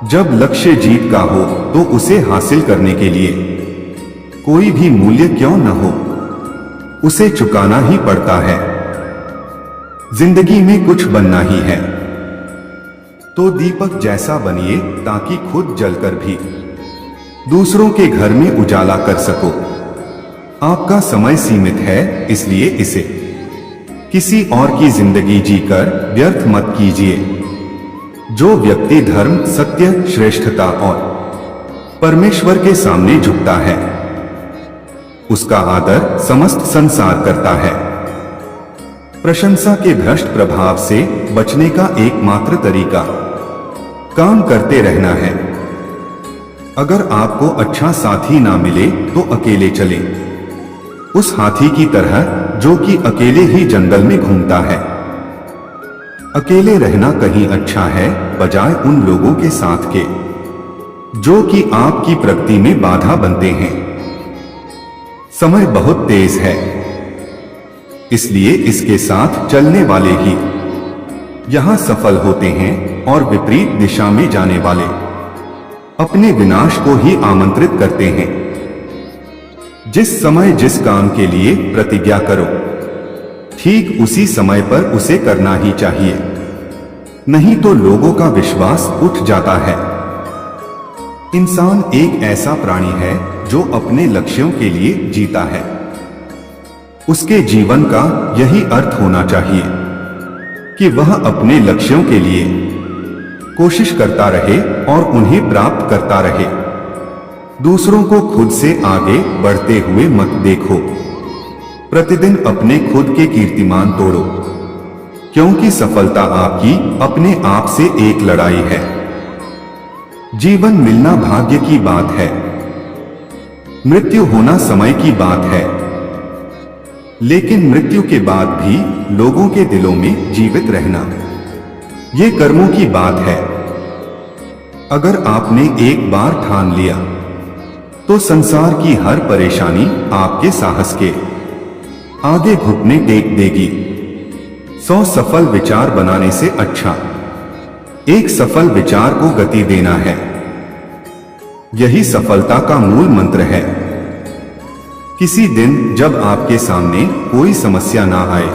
जब लक्ष्य जीत का हो तो उसे हासिल करने के लिए कोई भी मूल्य क्यों न हो, उसे चुकाना ही पड़ता है। जिंदगी में कुछ बनना ही है तो दीपक जैसा बनिए, ताकि खुद जलकर भी दूसरों के घर में उजाला कर सको। आपका समय सीमित है, इसलिए इसे किसी और की जिंदगी जीकर व्यर्थ मत कीजिए। जो व्यक्ति धर्म, सत्य, श्रेष्ठता और परमेश्वर के सामने झुकता है, उसका आदर समस्त संसार करता है। प्रशंसा के भ्रष्ट प्रभाव से बचने का एकमात्र तरीका काम करते रहना है। अगर आपको अच्छा साथी ना मिले तो अकेले चले, उस हाथी की तरह जो कि अकेले ही जंगल में घूमता है। अकेले रहना कहीं अच्छा है, बजाय उन लोगों के साथ के जो कि आपकी प्रगति में बाधा बनते हैं। समय बहुत तेज है, इसलिए इसके साथ चलने वाले ही यहां सफल होते हैं और विपरीत दिशा में जाने वाले अपने विनाश को ही आमंत्रित करते हैं। जिस समय जिस काम के लिए प्रतिज्ञा करो, ठीक उसी समय पर उसे करना ही चाहिए, नहीं तो लोगों का विश्वास उठ जाता है। इंसान एक ऐसा प्राणी है जो अपने लक्ष्यों के लिए जीता है। उसके जीवन का यही अर्थ होना चाहिए कि वह अपने लक्ष्यों के लिए कोशिश करता रहे और उन्हें प्राप्त करता रहे। दूसरों को खुद से आगे बढ़ते हुए मत देखो। प्रतिदिन अपने खुद के कीर्तिमान तोड़ो, क्योंकि सफलता आपकी अपने आप से एक लड़ाई है। जीवन मिलना भाग्य की बात है, मृत्यु होना समय की बात है। लेकिन मृत्यु के बाद भी लोगों के दिलों में जीवित रहना, ये कर्मों की बात है। अगर आपने एक बार ठान लिया तो संसार की हर परेशानी आपके साहस के आगे घुटने टेक देगी। 100 सफल विचार बनाने से अच्छा एक सफल विचार को गति देना है। यही सफलता का मूल मंत्र है। किसी दिन जब आपके सामने कोई समस्या ना आए,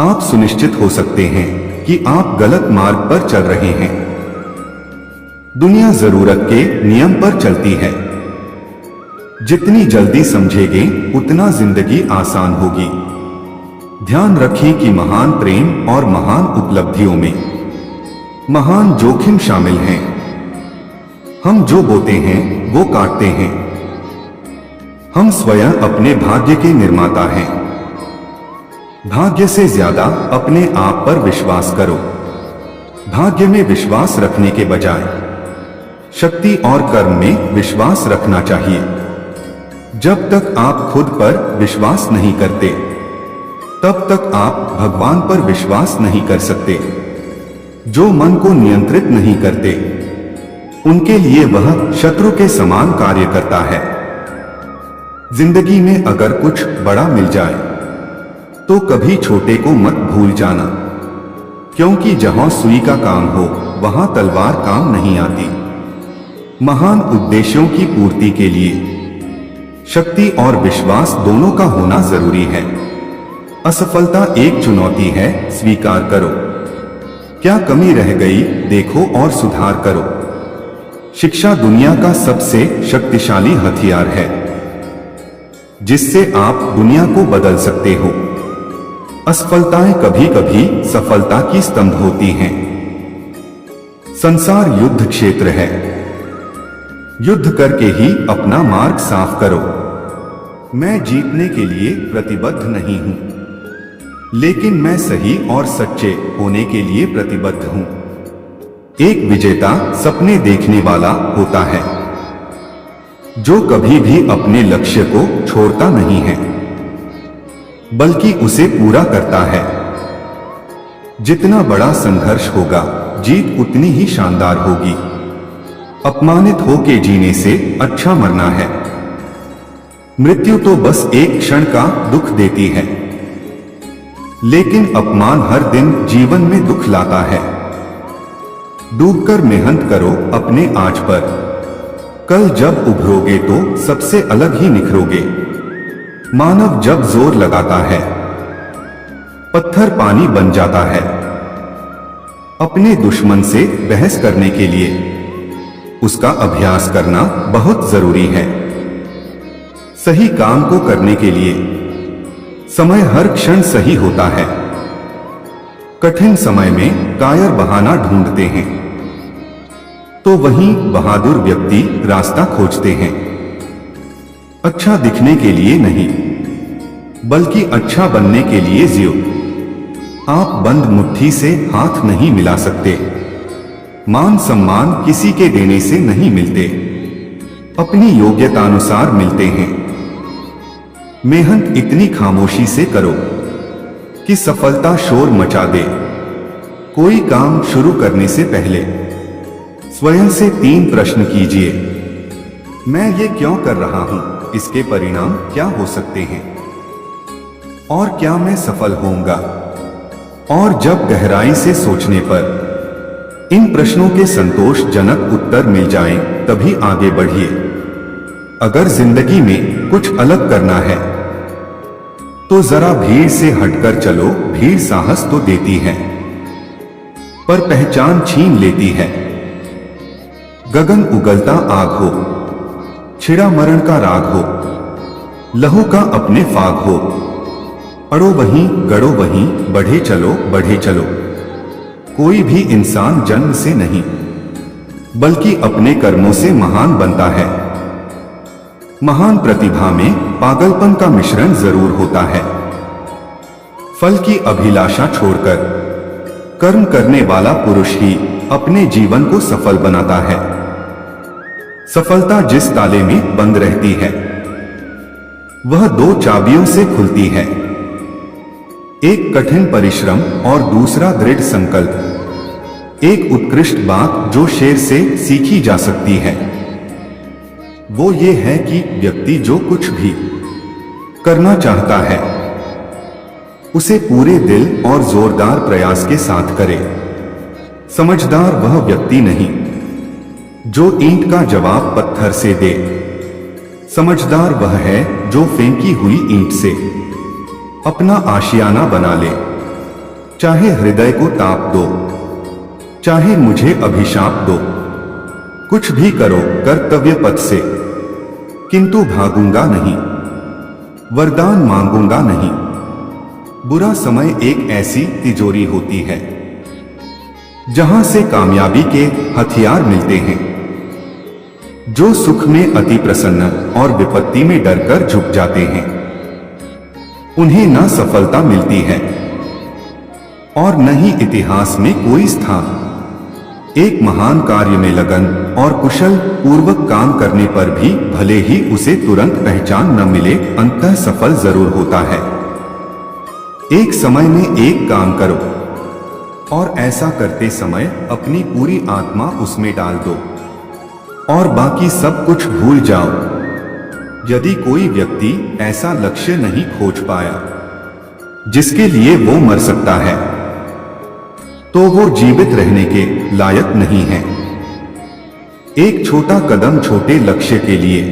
आप सुनिश्चित हो सकते हैं कि आप गलत मार्ग पर चल रहे हैं। दुनिया जरूरत के नियम पर चलती है। जितनी जल्दी समझेंगे उतना जिंदगी आसान होगी। ध्यान रखें कि महान प्रेम और महान उपलब्धियों में महान जोखिम शामिल हैं। हम जो बोते हैं वो काटते हैं। हम स्वयं अपने भाग्य के निर्माता हैं। भाग्य से ज्यादा अपने आप पर विश्वास करो। भाग्य में विश्वास रखने के बजाय शक्ति और कर्म में विश्वास रखना चाहिए। जब तक आप खुद पर विश्वास नहीं करते, तब तक आप भगवान पर विश्वास नहीं कर सकते। जो मन को नियंत्रित नहीं करते, उनके लिए वह शत्रु के समान कार्य करता है। जिंदगी में अगर कुछ बड़ा मिल जाए तो कभी छोटे को मत भूल जाना, क्योंकि जहां सुई का काम हो वहां तलवार काम नहीं आती। महान उद्देश्यों की पूर्ति के लिए शक्ति और विश्वास दोनों का होना जरूरी है। असफलता एक चुनौती है, स्वीकार करो। क्या कमी रह गई देखो और सुधार करो। शिक्षा दुनिया का सबसे शक्तिशाली हथियार है, जिससे आप दुनिया को बदल सकते हो। असफलताएं कभी कभी सफलता की स्तंभ होती हैं। संसार युद्ध क्षेत्र है। युद्ध करके ही अपना मार्ग साफ करो। मैं जीतने के लिए प्रतिबद्ध नहीं हूं, लेकिन मैं सही और सच्चे होने के लिए प्रतिबद्ध हूं। एक विजेता सपने देखने वाला होता है, जो कभी भी अपने लक्ष्य को छोड़ता नहीं है, बल्कि उसे पूरा करता है। जितना बड़ा संघर्ष होगा, जीत उतनी ही शानदार होगी। अपमानित होके जीने से अच्छा मरना है। मृत्यु तो बस एक क्षण का दुख देती है, लेकिन अपमान हर दिन जीवन में दुख लाता है। डूबकर मेहनत करो अपने आज पर, कल जब उभरोगे तो सबसे अलग ही निखरोगे। मानव जब जोर लगाता है, पत्थर पानी बन जाता है। अपने दुश्मन से बहस करने के लिए उसका अभ्यास करना बहुत जरूरी है। सही काम को करने के लिए समय हर क्षण सही होता है। कठिन समय में कायर बहाना ढूंढते हैं, तो वहीं बहादुर व्यक्ति रास्ता खोजते हैं। अच्छा दिखने के लिए नहीं, बल्कि अच्छा बनने के लिए जियो। आप बंद मुट्ठी से हाथ नहीं मिला सकते। मान सम्मान किसी के देने से नहीं मिलते, अपनी योग्यतानुसार मिलते हैं। मेहनत इतनी खामोशी से करो कि सफलता शोर मचा दे। कोई काम शुरू करने से पहले स्वयं से 3 प्रश्न कीजिए। मैं ये क्यों कर रहा हूं? इसके परिणाम क्या हो सकते हैं? और क्या मैं सफल होऊंगा? और जब गहराई से सोचने पर इन प्रश्नों के संतोषजनक उत्तर मिल जाएं, तभी आगे बढ़िए। अगर जिंदगी में कुछ अलग करना है तो जरा भीड़ से हटकर चलो। भीड़ साहस तो देती है, पर पहचान छीन लेती है। गगन उगलता आग हो, छिड़ा मरण का राग हो, लहू का अपने फाग हो। अड़ो वहीं गड़ो वहीं, बढ़े चलो बढ़े चलो। कोई भी इंसान जन्म से नहीं, बल्कि अपने कर्मों से महान बनता है। महान प्रतिभा में पागलपन का मिश्रण जरूर होता है। फल की अभिलाषा छोड़कर कर्म करने वाला पुरुष ही अपने जीवन को सफल बनाता है। सफलता जिस ताले में बंद रहती है, वह 2 चाबियों से खुलती है। एक कठिन परिश्रम और दूसरा दृढ़ संकल्प। एक उत्कृष्ट बात जो शेर से सीखी जा सकती है, वो ये है कि व्यक्ति जो कुछ भी करना चाहता है, उसे पूरे दिल और जोरदार प्रयास के साथ करे। समझदार वह व्यक्ति नहीं जो ईंट का जवाब पत्थर से दे। समझदार वह है जो फेंकी हुई ईंट से अपना आशियाना बना ले। चाहे हृदय को ताप दो, चाहे मुझे अभिशाप दो, कुछ भी करो कर्तव्य पथ से, किंतु भागूंगा नहीं, वरदान मांगूंगा नहीं। बुरा समय एक ऐसी तिजोरी होती है जहां से कामयाबी के हथियार मिलते हैं। जो सुख में अति प्रसन्न और विपत्ति में डरकर झुक जाते हैं, उन्हें न सफलता मिलती है और न ही इतिहास में कोई स्थान। एक महान कार्य में लगन और कुशल पूर्वक काम करने पर भी भले ही उसे तुरंत पहचान न मिले, अंततः सफल जरूर होता है। एक समय में एक काम करो और ऐसा करते समय अपनी पूरी आत्मा उसमें डाल दो और बाकी सब कुछ भूल जाओ। यदि कोई व्यक्ति ऐसा लक्ष्य नहीं खोज पाया जिसके लिए वो मर सकता है, तो वो जीवित रहने के लायक नहीं है। एक छोटा कदम छोटे लक्ष्य के लिए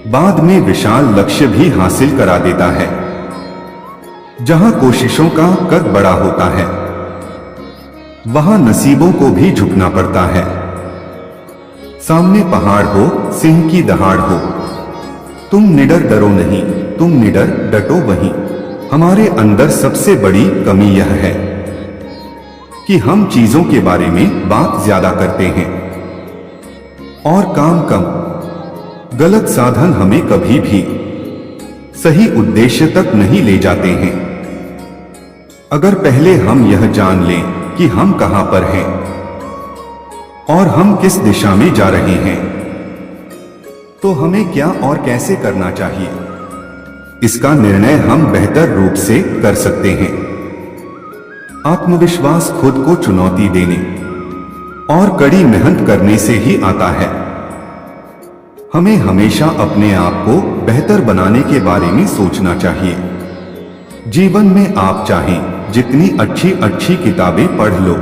बाद में विशाल लक्ष्य भी हासिल करा देता है। जहां कोशिशों का कद बड़ा होता है, वहां नसीबों को भी झुकना पड़ता है। सामने पहाड़ हो, सिंह की दहाड़ हो, तुम निडर डरो नहीं, तुम निडर डटो वहीं। हमारे अंदर सबसे बड़ी कमी यह है कि हम चीजों के बारे में बात ज्यादा करते हैं और काम कम। गलत साधन हमें कभी भी सही उद्देश्य तक नहीं ले जाते हैं। अगर पहले हम यह जान लें कि हम कहां पर हैं और हम किस दिशा में जा रहे हैं, तो हमें क्या और कैसे करना चाहिए, इसका निर्णय हम बेहतर रूप से कर सकते हैं। आत्मविश्वास खुद को चुनौती देने और कड़ी मेहनत करने से ही आता है। हमें हमेशा अपने आप को बेहतर बनाने के बारे में सोचना चाहिए। जीवन में आप चाहें जितनी अच्छी अच्छी किताबें पढ़ लो,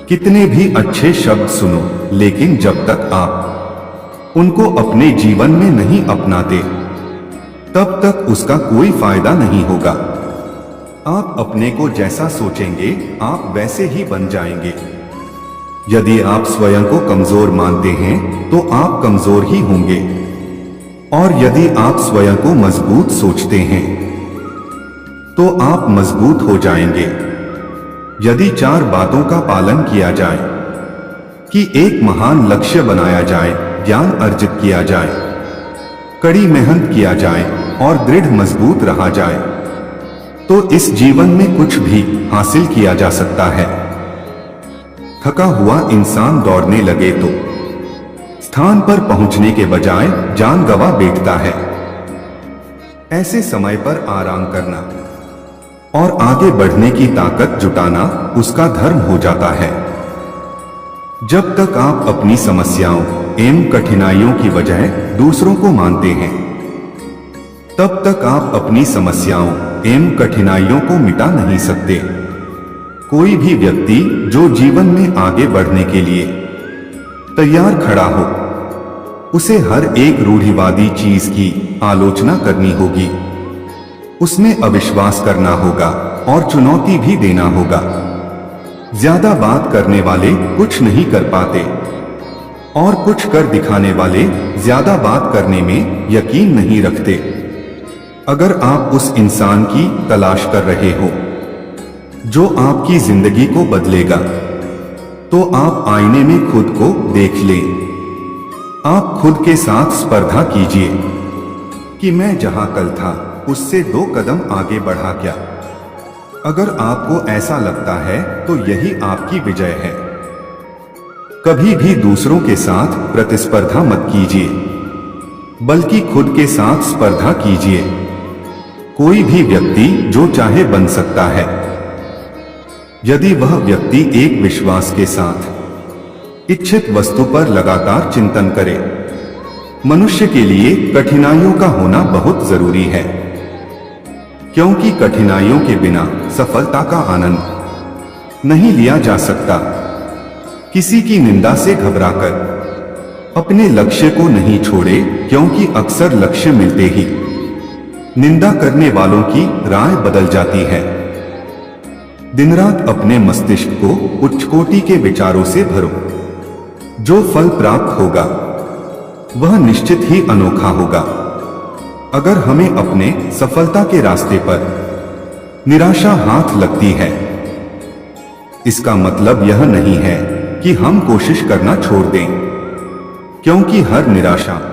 कितने भी अच्छे शब्द सुनो, लेकिन जब तक आप उनको अपने जीवन में नहीं अपनाते, तब तक उसका कोई फायदा नहीं होगा। आप अपने को जैसा सोचेंगे, आप वैसे ही बन जाएंगे। यदि आप स्वयं को कमजोर मानते हैं, तो आप कमजोर ही होंगे। और यदि आप स्वयं को मजबूत सोचते हैं, तो आप मजबूत हो जाएंगे। यदि 4 बातों का पालन किया जाए कि एक महान लक्ष्य बनाया जाए, ज्ञान अर्जित किया जाए, कड़ी मेहनत किया जाए और दृढ़ मजबूत रहा जाए, तो इस जीवन में कुछ भी हासिल किया जा सकता है। थका हुआ इंसान दौड़ने लगे तो स्थान पर पहुंचने के बजाय जान गंवा बैठता है। ऐसे समय पर आराम करना और आगे बढ़ने की ताकत जुटाना उसका धर्म हो जाता है। जब तक आप अपनी समस्याओं एवं कठिनाइयों की वजह दूसरों को मानते हैं, तब तक आप अपनी समस्याओं एवं कठिनाइयों को मिटा नहीं सकते। कोई भी व्यक्ति जो जीवन में आगे बढ़ने के लिए तैयार खड़ा हो, उसे हर एक रूढ़िवादी चीज की आलोचना करनी होगी, उसमें अविश्वास करना होगा और चुनौती भी देना होगा। ज्यादा बात करने वाले कुछ नहीं कर पाते और कुछ कर दिखाने वाले ज्यादा बात करने में यकीन नहीं रखते। अगर आप उस इंसान की तलाश कर रहे हो जो आपकी जिंदगी को बदलेगा, तो आप आईने में खुद को देख लें। आप खुद के साथ स्पर्धा कीजिए कि मैं जहां कल था उससे 2 कदम आगे बढ़ा क्या। अगर आपको ऐसा लगता है तो यही आपकी विजय है। कभी भी दूसरों के साथ प्रतिस्पर्धा मत कीजिए, बल्कि खुद के साथ स्पर्धा कीजिए। कोई भी व्यक्ति जो चाहे बन सकता है, यदि वह व्यक्ति एक विश्वास के साथ इच्छित वस्तु पर लगातार चिंतन करे। मनुष्य के लिए कठिनाइयों का होना बहुत जरूरी है, क्योंकि कठिनाइयों के बिना सफलता का आनंद नहीं लिया जा सकता। किसी की निंदा से घबराकर अपने लक्ष्य को नहीं छोड़े, क्योंकि अक्सर लक्ष्य मिलते ही निंदा करने वालों की राय बदल जाती है। दिन रात अपने मस्तिष्क को उच्च कोटि के विचारों से भरो। जो फल प्राप्त होगा वह निश्चित ही अनोखा होगा। अगर हमें अपने सफलता के रास्ते पर निराशा हाथ लगती है, इसका मतलब यह नहीं है कि हम कोशिश करना छोड़ दें, क्योंकि हर निराशा